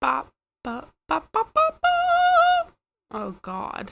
Ba, ba, ba, ba, ba, ba. Oh God.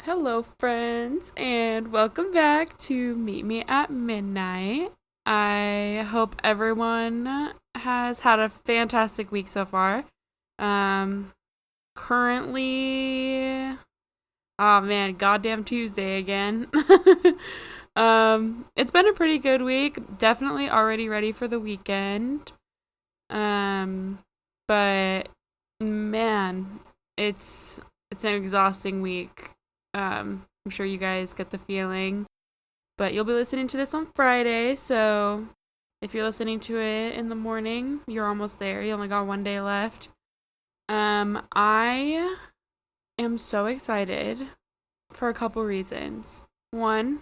Hello, friends, and welcome back to Meet Me at Midnight. I hope everyone has had a fantastic week so far. Um, Currently, oh man, goddamn Tuesday again. It's been a pretty good week. Definitely already ready for the weekend. Um, but man, it's an exhausting week. I'm sure you guys get the feeling. But you'll be listening to this on Friday, so if you're listening to it in the morning, you're almost there. You only got one day left. I am so excited for a couple reasons. One,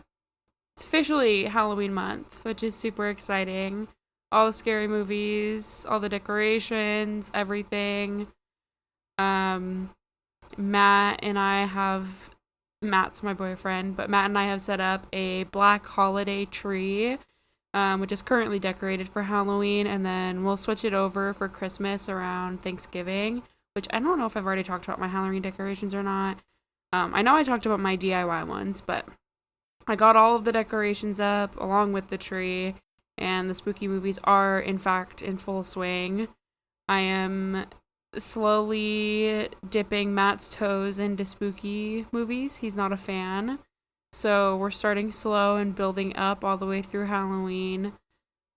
it's officially Halloween month, which is super exciting. All the scary movies, all the decorations, everything. Um, Matt and I have Matt's my boyfriend, but Matt and I have set up a black holiday tree, which is currently decorated for Halloween, and then we'll switch it over for Christmas around Thanksgiving, which I don't know if I've already talked about my Halloween decorations or not. I know I talked about my DIY ones, but I got all of the decorations up along with the tree, and the spooky movies are, in fact, in full swing. I am slowly dipping Matt's toes into spooky movies. He's not a fan. So we're starting slow and building up all the way through Halloween.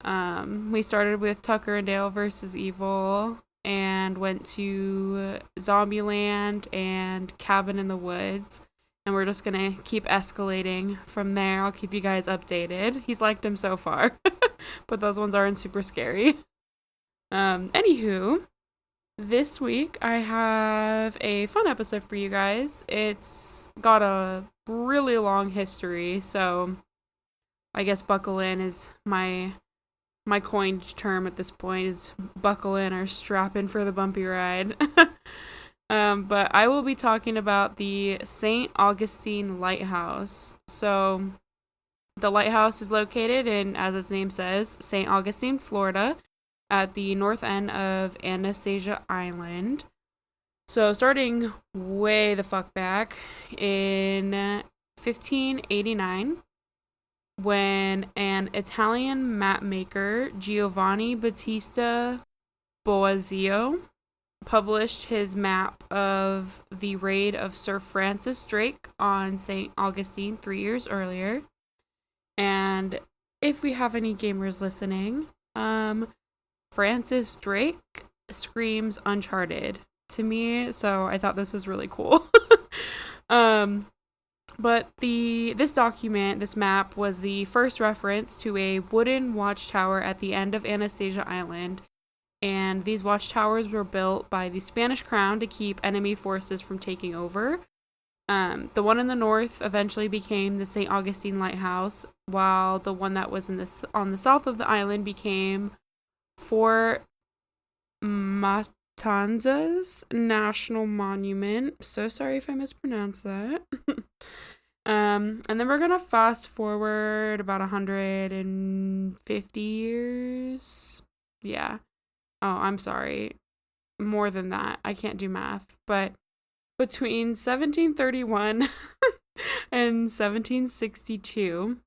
We started with Tucker and Dale versus Evil and went to Zombieland and Cabin in the Woods. And we're just gonna keep escalating from there. I'll keep you guys updated. He's liked them so far, but those ones aren't super scary. Anywho, this week, I have a fun episode for you guys. It's got a really long history, so I guess buckle in is my coined term at this point is buckle in or strap in for the bumpy ride. But I will be talking about the St. Augustine Lighthouse. So the lighthouse is located in, as its name says, St. Augustine, Florida, at the north end of Anastasia Island. So starting way the fuck back in 1589, when an Italian map maker, Giovanni Battista Boazio, published his map of the raid of Sir Francis Drake on St. Augustine 3 years earlier. And if we have any gamers listening, Francis Drake screams Uncharted to me, so I thought this was really cool. But this map was the first reference to a wooden watchtower at the end of Anastasia Island, and these watchtowers were built by the Spanish crown to keep enemy forces from taking over. The one in the north eventually became the St. Augustine Lighthouse, while the one that was on the south of the island became Fort Matanzas National Monument. So sorry if I mispronounced that. And then we're gonna fast forward about 150 years. Yeah. Oh, I'm sorry. More than that. I can't do math. But between 1731 and 1762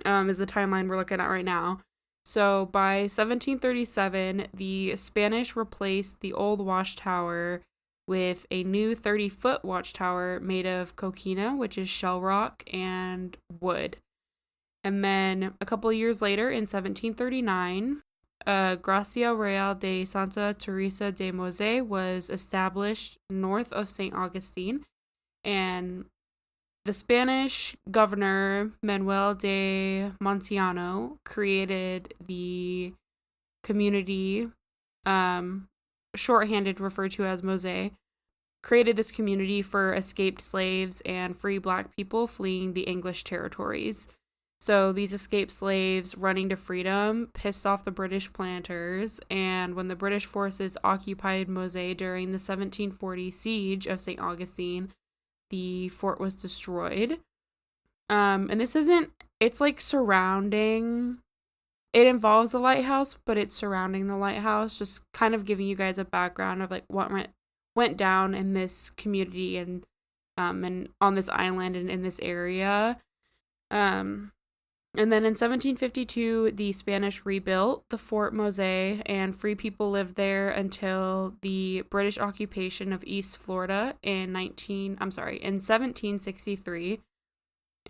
is the timeline we're looking at right now. So by 1737, the Spanish replaced the old watchtower with a new 30-foot watchtower made of coquina, which is shell rock, and wood. And then a couple of years later, in 1739, Gracia Real de Santa Teresa de Mose was established north of St. Augustine, and the Spanish governor, Manuel de Montiano, created the community, shorthanded referred to as Mose, created this community for escaped slaves and free black people fleeing the English territories. So these escaped slaves running to freedom pissed off the British planters, and when the British forces occupied Moselle during the 1740 siege of St. Augustine, the fort was destroyed. And this isn't, it's like surrounding, it involves the lighthouse, but it's surrounding the lighthouse, just kind of giving you guys a background of like what went down in this community and on this island and in this area. And then in 1752, the Spanish rebuilt the Fort Moselle, and free people lived there until the British occupation of East Florida in 1763.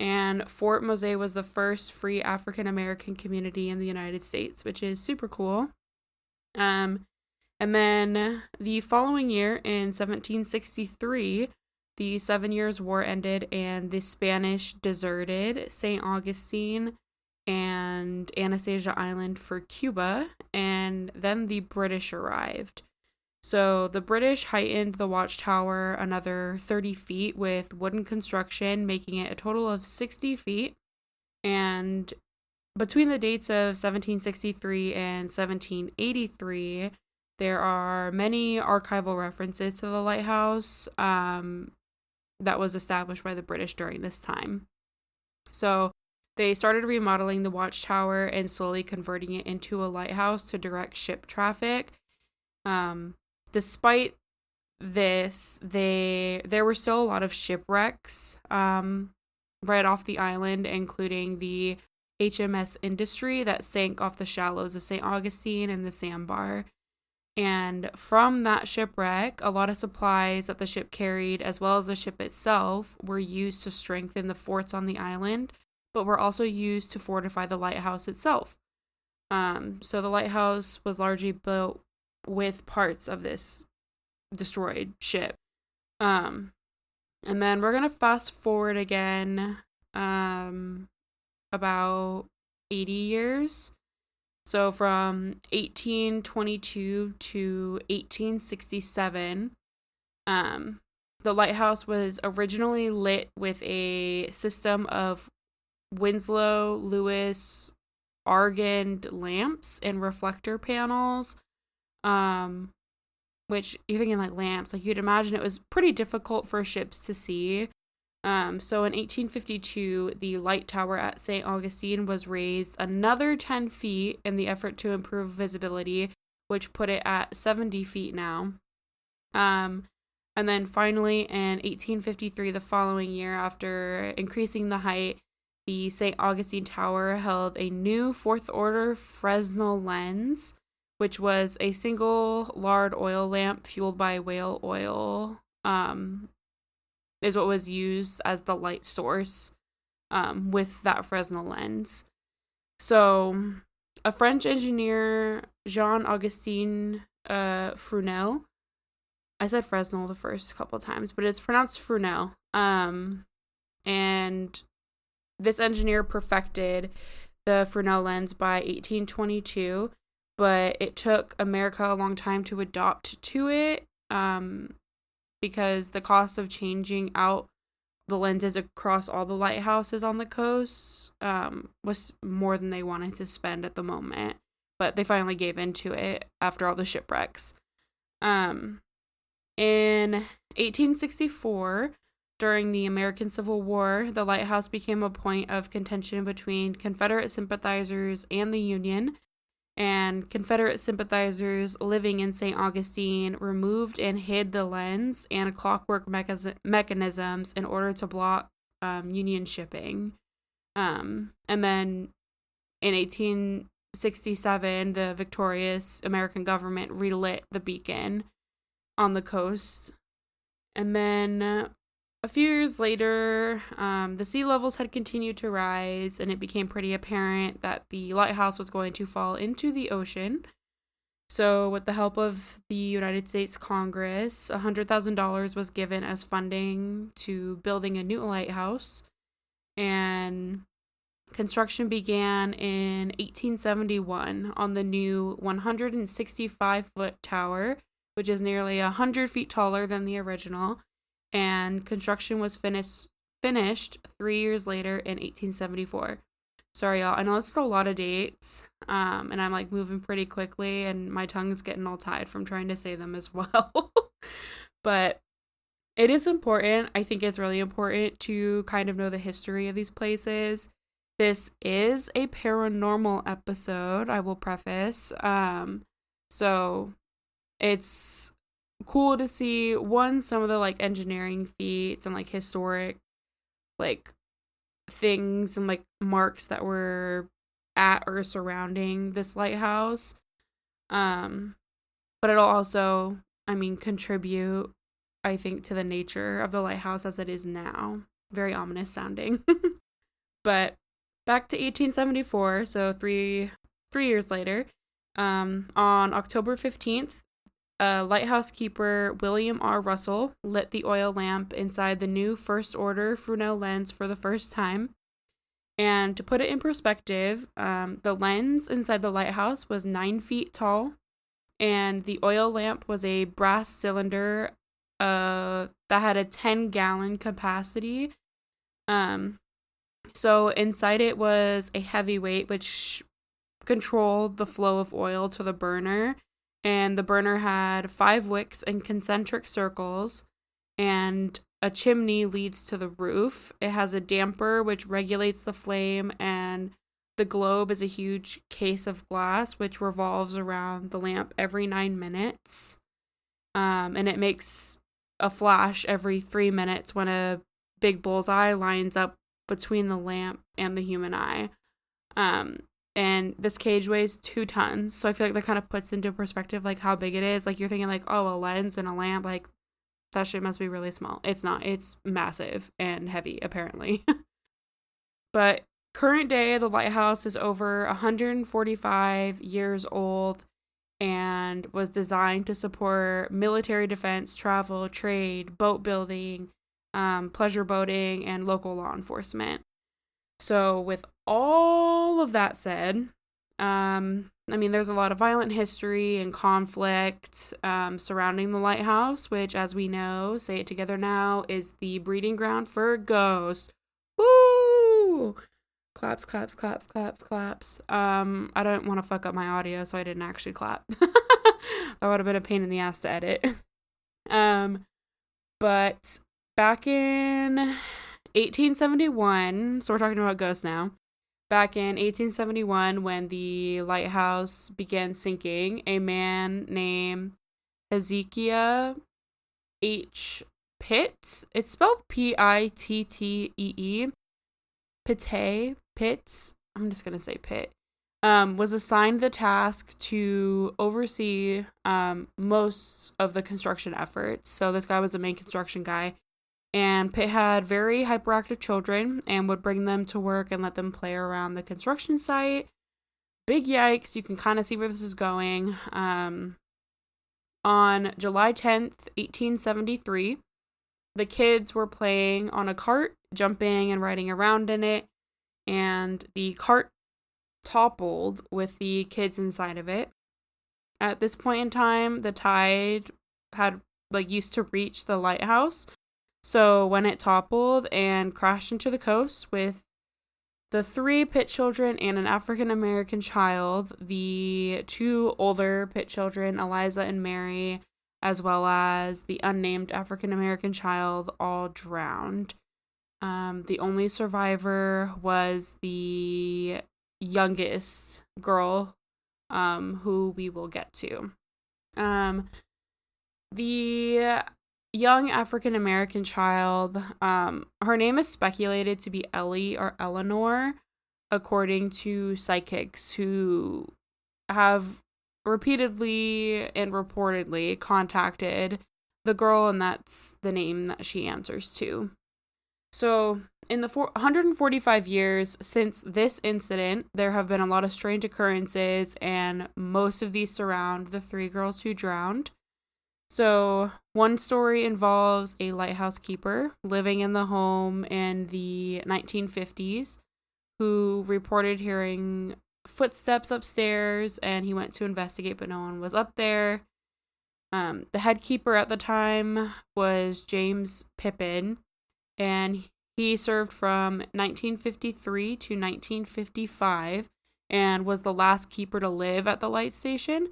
And Fort Moselle was the first free African American community in the United States, which is super cool. And then the following year, in 1763, the 7 Years' War ended and the Spanish deserted St. Augustine and Anastasia Island for Cuba, and then the British arrived. So the British heightened the watchtower another 30 feet with wooden construction, making it a total of 60 feet. And between the dates of 1763 and 1783, there are many archival references to the lighthouse that was established by the British during this time. So they started remodeling the watchtower and slowly converting it into a lighthouse to direct ship traffic. Despite this, there were still a lot of shipwrecks right off the island, including the HMS Industry that sank off the shallows of St. Augustine and the sandbar. And from that shipwreck, a lot of supplies that the ship carried, as well as the ship itself, were used to strengthen the forts on the island, but were also used to fortify the lighthouse itself. So the lighthouse was largely built with parts of this destroyed ship. And then we're going to fast forward again about 80 years. So from 1822 to 1867, the lighthouse was originally lit with a system of Winslow Lewis argand lamps and reflector panels, which you're thinking like lamps, like you'd imagine it was pretty difficult for ships to see. So in 1852, the light tower at St. Augustine was raised another 10 feet in the effort to improve visibility, which put it at 70 feet now. And then finally in 1853, the following year, after increasing the height, the St. Augustine Tower held a new fourth order Fresnel lens, which was a single lard oil lamp fueled by whale oil, is what was used as the light source with that Fresnel lens. So a French engineer, Jean-Augustin Fresnel, I said Fresnel the first couple times, but it's pronounced Fresnel. And this engineer perfected the Fresnel lens by 1822, but it took America a long time to adopt to it, because the cost of changing out the lenses across all the lighthouses on the coast was more than they wanted to spend at the moment. But they finally gave into it after all the shipwrecks. In 1864, during the American Civil War, the lighthouse became a point of contention between Confederate sympathizers and the Union. And Confederate sympathizers living in St. Augustine removed and hid the lens and clockwork mechanisms in order to block Union shipping. And then in 1867, the victorious American government relit the beacon on the coast. And then a few years later, the sea levels had continued to rise, and it became pretty apparent that the lighthouse was going to fall into the ocean. So, with the help of the United States Congress, $100,000 was given as funding to building a new lighthouse, and construction began in 1871 on the new 165-foot tower, which is nearly 100 feet taller than the original. And construction was finished 3 years later in 1874. Sorry, y'all. I know this is a lot of dates, and I'm like moving pretty quickly, and my tongue's getting all tied from trying to say them as well. But it is important. I think it's really important to kind of know the history of these places. This is a paranormal episode, I will preface. So it's cool to see one, some of the like engineering feats and like historic like things and like marks that were at or surrounding this lighthouse. Um, but it'll also, I mean, contribute, I think, to the nature of the lighthouse as it is now. Very ominous sounding. But back to 1874, so three years later, on October 15th, lighthouse keeper William R. Russell lit the oil lamp inside the new First Order Fresnel lens for the first time. And to put it in perspective, the lens inside the lighthouse was 9 feet tall, and the oil lamp was a brass cylinder that had a 10-gallon capacity. So inside it was a heavyweight which controlled the flow of oil to the burner, and the burner had 5 wicks in concentric circles, and a chimney leads to the roof. It has a damper which regulates the flame, and the globe is a huge case of glass which revolves around the lamp every 9 minutes. And it makes a flash every 3 minutes when a big bullseye lines up between the lamp and the human eye. And this cage weighs 2 tons. So I feel like that kind of puts into perspective like how big it is. Like you're thinking like, oh, a lens and a lamp, like that shit must be really small. It's not. It's massive and heavy, apparently. But current day, the lighthouse is over 145 years old and was designed to support military defense, travel, trade, boat building, pleasure boating, and local law enforcement. So with all of that said, I mean, there's a lot of violent history and conflict surrounding the lighthouse, which, as we know, say it together now, is the breeding ground for ghosts. Woo! Claps, claps, claps, claps, claps. I don't want to fuck up my audio, so I didn't actually clap. That would have been a pain in the ass to edit. But back in 1871, so we're talking about ghosts now. Back in 1871, when the lighthouse began sinking, a man named Hezekiah H. Pitt, it's spelled Pittee, Pitt, I'm just going to say Pitt, was assigned the task to oversee most of the construction efforts. So this guy was the main construction guy. And Pitt had very hyperactive children and would bring them to work and let them play around the construction site. Big yikes. You can kind of see where this is going. On July 10th, 1873, the kids were playing on a cart, jumping and riding around in it. And the cart toppled with the kids inside of it. At this point in time, the tide had used to reach the lighthouse. So when it toppled and crashed into the coast with the 3 Pitt children and an African-American child, the 2 older Pitt children, Eliza and Mary, as well as the unnamed African-American child, all drowned. The only survivor was the youngest girl, who we will get to. The young African-American child, her name is speculated to be Ellie or Eleanor, according to psychics who have repeatedly and reportedly contacted the girl, and that's the name that she answers to. So, in the 145 years since this incident, there have been a lot of strange occurrences, and most of these surround the 3 girls who drowned. So, one story involves a lighthouse keeper living in the home in the 1950s who reported hearing footsteps upstairs, and he went to investigate, but no one was up there. The head keeper at the time was James Pippin, and He served from 1953 to 1955 and was the last keeper to live at the light station.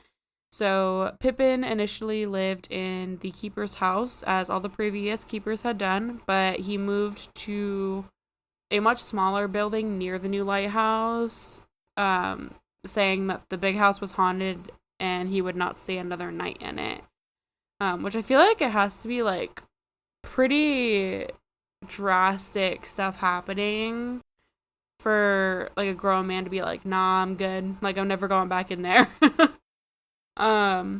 So Pippin initially lived in the keeper's house, as all the previous keepers had done, but he moved to a much smaller building near the new lighthouse, saying that the big house was haunted and he would not stay another night in it. Which I feel like it has to be like pretty drastic stuff happening for like a grown man to be like, nah, I'm good. Like, I'm never going back in there. By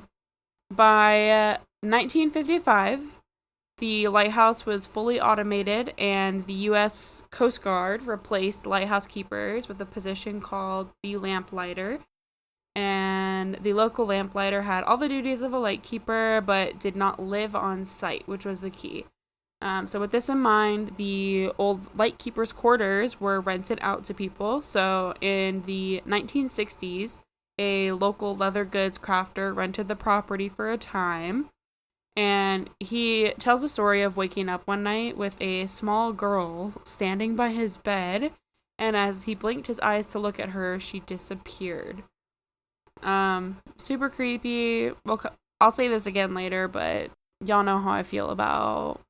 1955, the lighthouse was fully automated, and the U.S. Coast Guard replaced lighthouse keepers with a position called the lamplighter. And the local lamplighter had all the duties of a lightkeeper, but did not live on site, which was the key. So with this in mind, the old lightkeeper's quarters were rented out to people. So in the 1960s, a local leather goods crafter rented the property for a time. And he tells a story of waking up one night with a small girl standing by his bed. And as he blinked his eyes to look at her, she disappeared. Super creepy. Well, I'll say this again later, but y'all know how I feel about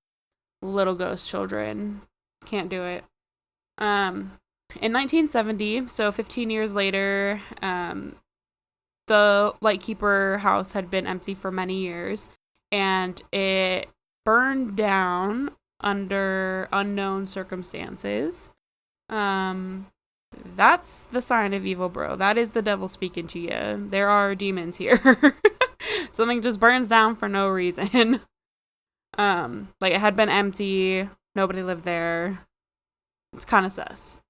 little ghost children. Can't do it. In 1970, so 15 years later, the lightkeeper house had been empty for many years, and it burned down under unknown circumstances. That's the sign of evil, bro. That is the devil speaking to you. There are demons here. Something just burns down for no reason. Like, it had been empty. Nobody lived there. It's kind of sus.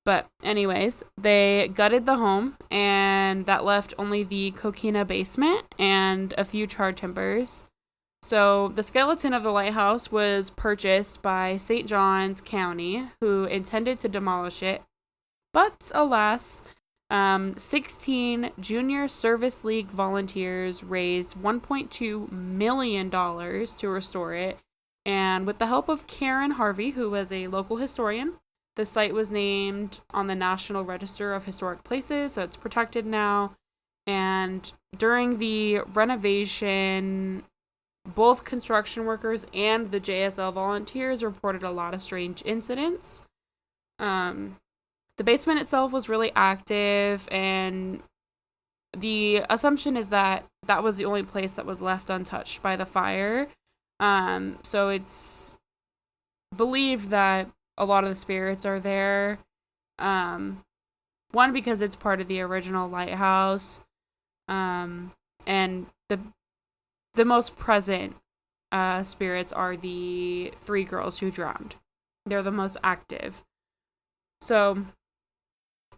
But anyways, they gutted the home, and that left only the coquina basement and a few charred timbers. So the skeleton of the lighthouse was purchased by St. Johns County, who intended to demolish it. But alas, 16 Junior Service League volunteers raised $1.2 million to restore it. And with the help of Karen Harvey, who was a local historian, the site was named on the National Register of Historic Places, so it's protected now. And during the renovation, both construction workers and the JSL volunteers reported a lot of strange incidents. The basement itself was really active, and the assumption is that that was the only place that was left untouched by the fire. So it's believed that a lot of the spirits are there. One, because it's part of the original lighthouse. And the most present spirits are the 3 girls who drowned. They're the most active. So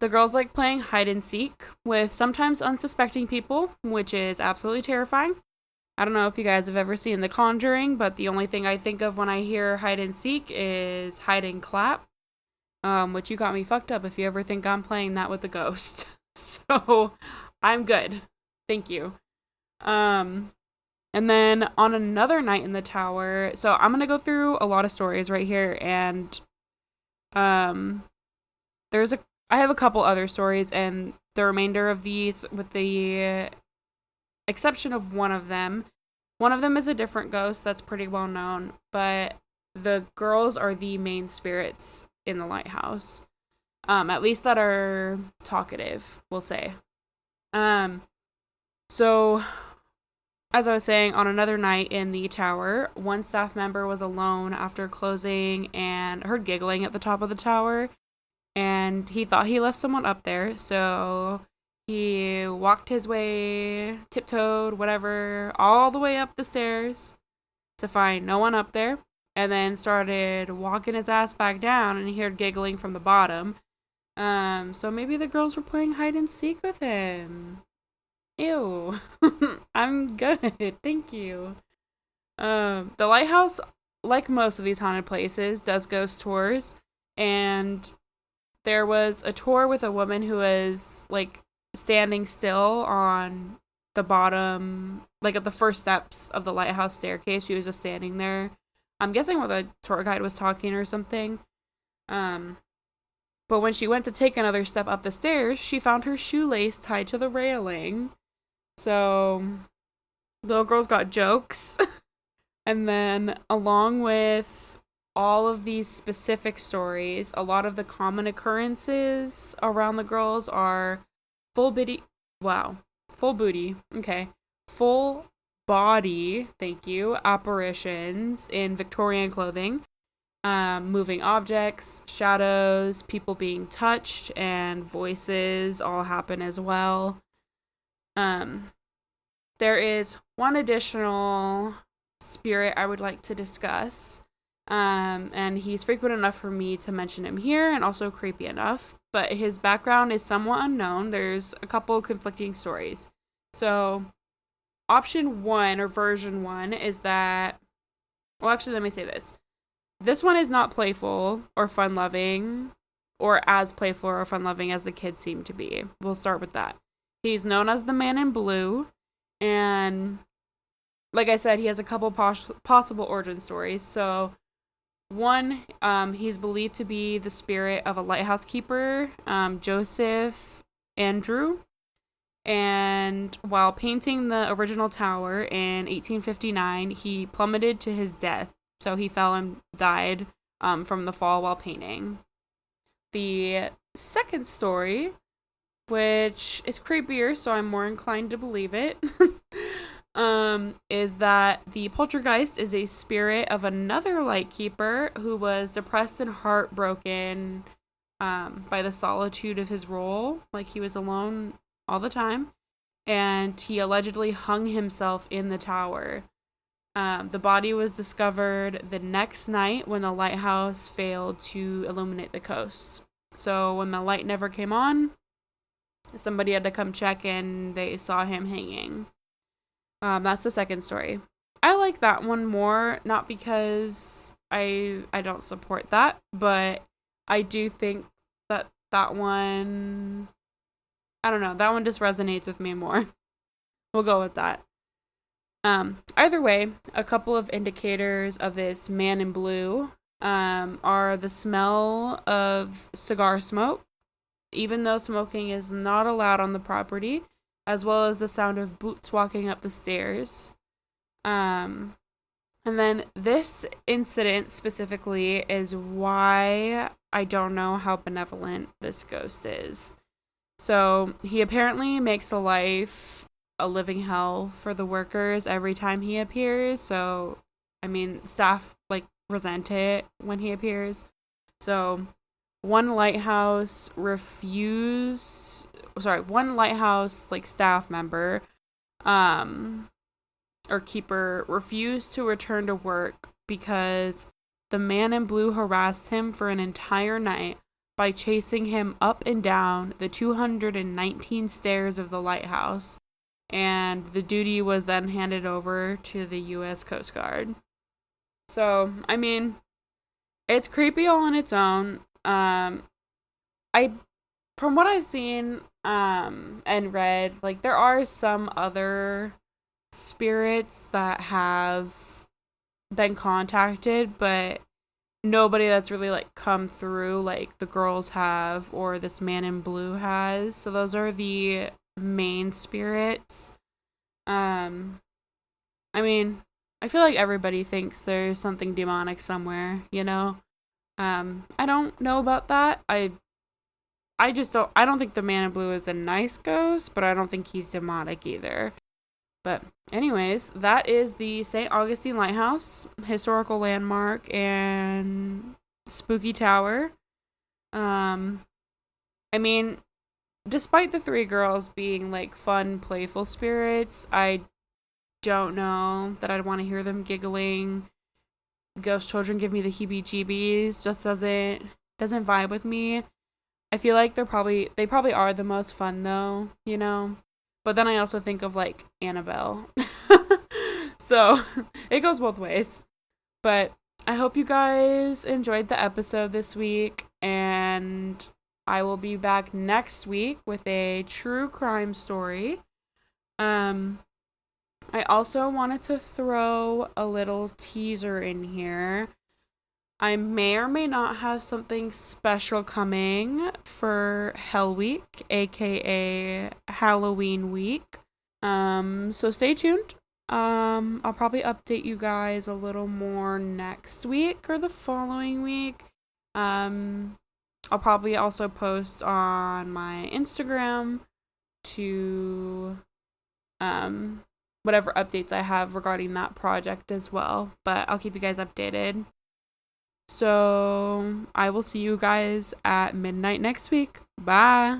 the girls like playing hide and seek with sometimes unsuspecting people, which is absolutely terrifying. I don't know if you guys have ever seen The Conjuring, but the only thing I think of when I hear hide and seek is hide and clap, which you got me fucked up if you ever think I'm playing that with a ghost. So I'm good. Thank you. And then on another night in the tower, so I'm going to go through a lot of stories right here, and I have a couple other stories, and the remainder of these, with the exception of one of them is a different ghost that's pretty well known, but the girls are the main spirits in the lighthouse, at least that are talkative, we'll say. So as I was saying, on another night in the tower, one staff member was alone after closing and heard giggling at the top of the tower. And he thought he left someone up there, so he walked his way, tiptoed, whatever, all the way up the stairs to find no one up there, and then started walking his ass back down, and he heard giggling from the bottom. So maybe the girls were playing hide and seek with him. Ew. I'm good, thank you. The lighthouse, like most of these haunted places, does ghost tours, and there was a tour with a woman who was, like, standing still on the bottom, like, at the first steps of the lighthouse staircase. She was just standing there. I'm guessing while the tour guide was talking or something. Um, but when she went to take another step up the stairs, she found her shoelace tied to the railing. So, little girl's got jokes. And then, along with all of these specific stories, a lot of the common occurrences around the girls are full booty. Wow. Full booty. Okay. Full body, thank you, apparitions in Victorian clothing, moving objects, shadows, people being touched, and voices all happen as well. There is one additional spirit I would like to discuss. And he's frequent enough for me to mention him here and also creepy enough. But his background is somewhat unknown. There's a couple conflicting stories. So, option 1 or version 1 is that, well, actually, let me say this. This one is not playful or fun-loving or as playful or fun-loving as the kids seem to be. We'll start with that. He's known as the Man in Blue, and like I said, he has a couple possible origin stories. So, one, he's believed to be the spirit of a lighthouse keeper, Joseph Andrew. And while painting the original tower in 1859, he plummeted to his death. So he fell and died from the fall while painting. The second story, which is creepier, so I'm more inclined to believe it, is that the poltergeist is a spirit of another lightkeeper who was depressed and heartbroken by the solitude of his role. Like, he was alone all the time, and he allegedly hung himself in the tower. The body was discovered the next night when the lighthouse failed to illuminate the coast. So when the light never came on, somebody had to come check and they saw him hanging. That's the second story. I like that one more, not because I don't support that, but I do think that one, I don't know, that one just resonates with me more. We'll go with that. Either way, a couple of indicators of this Man in Blue are the smell of cigar smoke, even though smoking is not allowed on the property, as well as the sound of boots walking up the stairs. And then this incident specifically is why I don't know how benevolent this ghost is. So he apparently makes life a living hell for the workers every time he appears. So, I mean, staff resent it when he appears. So, one lighthouse staff member, or keeper refused to return to work because the Man in Blue harassed him for an entire night by chasing him up and down the 219 stairs of the lighthouse, and the duty was then handed over to the U.S. Coast Guard. So, I mean, it's creepy all on its own. From what I've seen and read, there are some other spirits that have been contacted, but nobody that's really come through like the girls have or this Man in Blue has. So those are the main spirits. I mean, I feel like everybody thinks there's something demonic somewhere, you know? I don't know about that. I don't think the Man in Blue is a nice ghost, but I don't think he's demonic either. But anyways, that is the St. Augustine Lighthouse, historical landmark and spooky tower. I mean, despite the three girls being fun, playful spirits, I don't know that I'd want to hear them giggling. Ghost children give me the heebie-jeebies. Just doesn't vibe with me. I feel like they probably are the most fun though, you know. But then I also think of Annabelle. So it goes both ways. But I hope you guys enjoyed the episode this week, and I will be back next week with a true crime story. I also wanted to throw a little teaser in here. I may or may not have something special coming for Hell Week, aka Halloween week. So stay tuned. I'll probably update you guys a little more next week or the following week. I'll probably also post on my Instagram to whatever updates I have regarding that project as well. But I'll keep you guys updated. So I will see you guys at midnight next week. Bye.